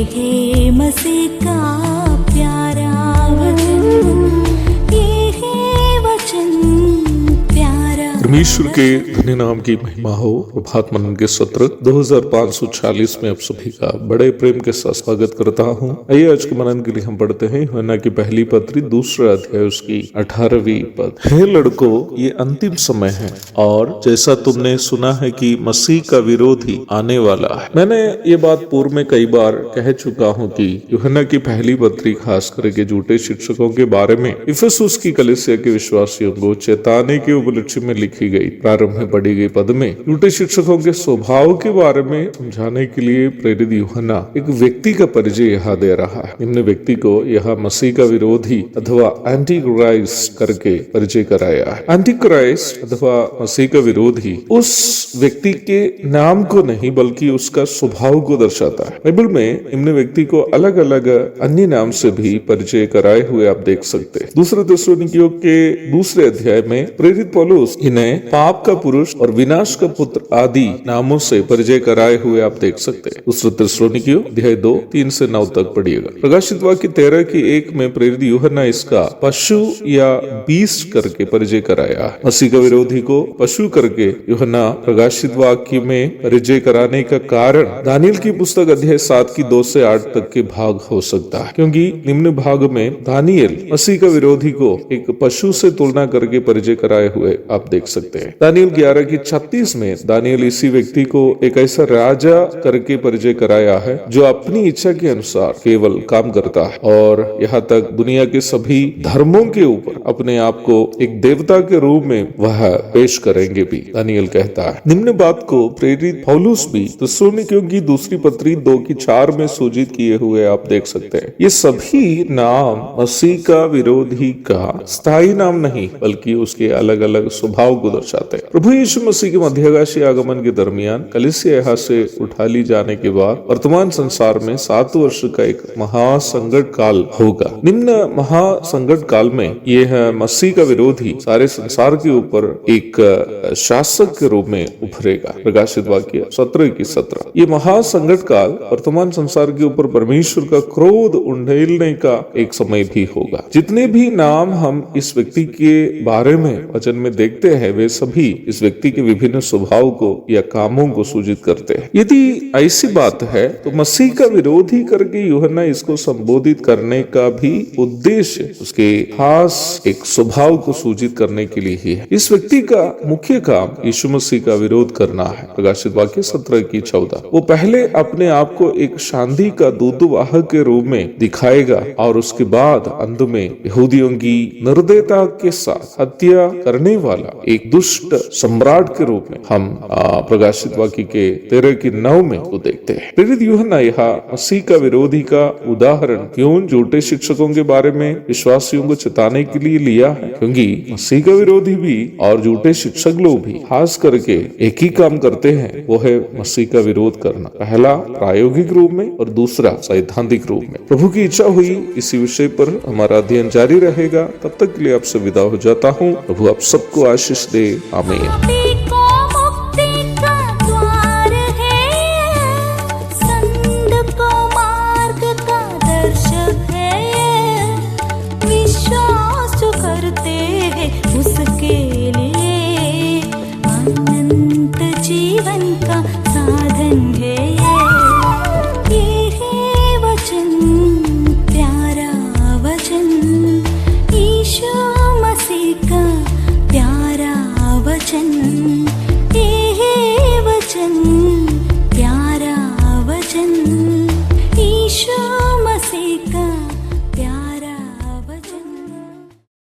है मसीह का प्यारा वचन, ये है वचन प्यारा। परमेश्वर के धन्य नाम की महिमा हो। प्रभात मनन के सत्र 2540 में आप सभी का बड़े प्रेम के साथ स्वागत करता हूँ। आइए आज के मनन के लिए हम पढ़ते हैं यूहन्ना की पहली पत्री 2 अध्याय उसकी 18वीं पद। हे लड़कों, ये अंतिम समय है और जैसा तुमने सुना है कि मसीह का विरोधी आने वाला है। मैंने ये बात पूर्व में कई बार कह चुका हूँ कि यूहन्ना की पहली पत्री खास करके झूठे शिक्षकों के बारे में इफिसुस की कलीसिया के विश्वासियों को चेताने के उपलक्ष्य में लिखी गई प्रारंभ में पढ़ी गई पद में झूठे शिक्षकों के स्वभाव के बारे में समझाने के लिए प्रेरित यूहन्ना एक व्यक्ति का परिचय यहाँ दे रहा है। निम्न व्यक्ति को यहाँ मसीह का विरोधी अथवा एंटी क्राइस्ट करके परिचय कराया है। एंटी क्राइस्ट अथवा मसीह का विरोधी उस व्यक्ति के नाम को नहीं बल्कि उसका स्वभाव को दर्शाता है। बाइबल में निम्न व्यक्ति को अलग अलग अन्य नाम से भी परिचय कराए हुए आप देख सकते हैं। दूसरे थिस्सलुनीकियों के 2 अध्याय में प्रेरित पौलुस इन्हें पाप का पुरुष और विनाश का पुत्र आदि नामों से परिचय कराए हुए आप देख सकते हैं। दूसरे थिस्सलुनीकियों अध्याय 2 3 से 9 तक पढ़िएगा। प्रकाशित वाक्य 13 की 1 में प्रेरित यूहन्ना इसका पशु या बीस्ट करके परिचय कराया है। मसीह का विरोधी को पशु करके यूहन्ना प्रकाशित वाक्य में परिचय कराने का कारण दानियल की पुस्तक अध्याय 7 की 2 से 8 तक के भाग हो सकता है, क्योंकि निम्न भाग में दानियल मसीह का विरोधी को एक पशु से तुलना करके परिचय कराए हुए आप देख सकते हैं। दानियल 11 की 36 में दानियल इसी व्यक्ति को एक ऐसा राजा करके परिचय कराया है जो अपनी इच्छा के अनुसार केवल काम करता है और यहाँ तक दुनिया के सभी धर्मों के ऊपर अपने आप को एक देवता के रूप में वह पेश करेंगे भी, दानियल कहता है। निम्न बात को प्रेरित पौलुस भी थिस्सलुनीकियों की दूसरी पत्री 2 की 4 में सूचित किए हुए आप देख सकते हैं। ये सभी नाम मसीह का विरोधी का स्थायी नाम नहीं बल्कि उसके अलग अलग स्वभाव को दर्शाते हैं। प्रभु यीशु मसीह के मध्यकाशीय आगमन के दरमियान कलीसिया यहाँ से उठा ली जाने के बाद वर्तमान संसार में 7 वर्ष का एक महासंकट काल होगा। निम्न महासंकट काल में यह मसीह का विरोधी सारे संसार के ऊपर एक शासक के रूप में उभरेगा। प्रकाशित वाक्य 17 की 17। ये महासंकट काल वर्तमान संसार के ऊपर परमेश्वर का क्रोध उंडेलने का एक समय भी होगा। जितने भी नाम हम इस व्यक्ति के बारे में वचन में देखते हैं वे सभी इस व्यक्ति के विभिन्न स्वभाव को या कामों को सूचित करते हैं। यदि ऐसी बात है तो मसीह का विरोधी करके यूहन्ना इसको संबोधित करने का भी उद्देश्य उसके खास एक स्वभाव को सूचित करने के लिए ही है। इस व्यक्ति का मुख्य काम यीशु मसीह का विरोध करना है। प्रकाशित वाक्य 17 की 14। वो पहले अपने आप को एक शांति का दूतवाहक के रूप में दिखाएगा और उसके बाद अंत में यहूदियों की निर्दयता के साथ हत्या करने वाला एक दुष्ट सम्राट के रूप में हम प्रकाशित वाक्य के 13 की 9 में वो देखते हैं। प्रेरित यूहन्ना यहाँ मसीह का विरोधी का उदाहरण क्यों झूठे शिक्षकों के बारे में विश्वासियों को चेताने के लिए लिया है, क्योंकि मसीह का विरोधी भी और झूठे शिक्षक लोग भी खास करके एक ही काम करते हैं, वो है मसीह का विरोध करना। पहला प्रायोगिक रूप में और दूसरा सैद्धांतिक रूप में। प्रभु की इच्छा हुई इसी विषय पर हमारा अध्ययन जारी रहेगा। तब तक के लिए आपसे विदा हो जाता हूँ। प्रभु आप सबको आशीष दे। आमीन। जीवन का साधन है ये है वचन प्यारा वचन, यीशु मसीह का प्यारा वचन।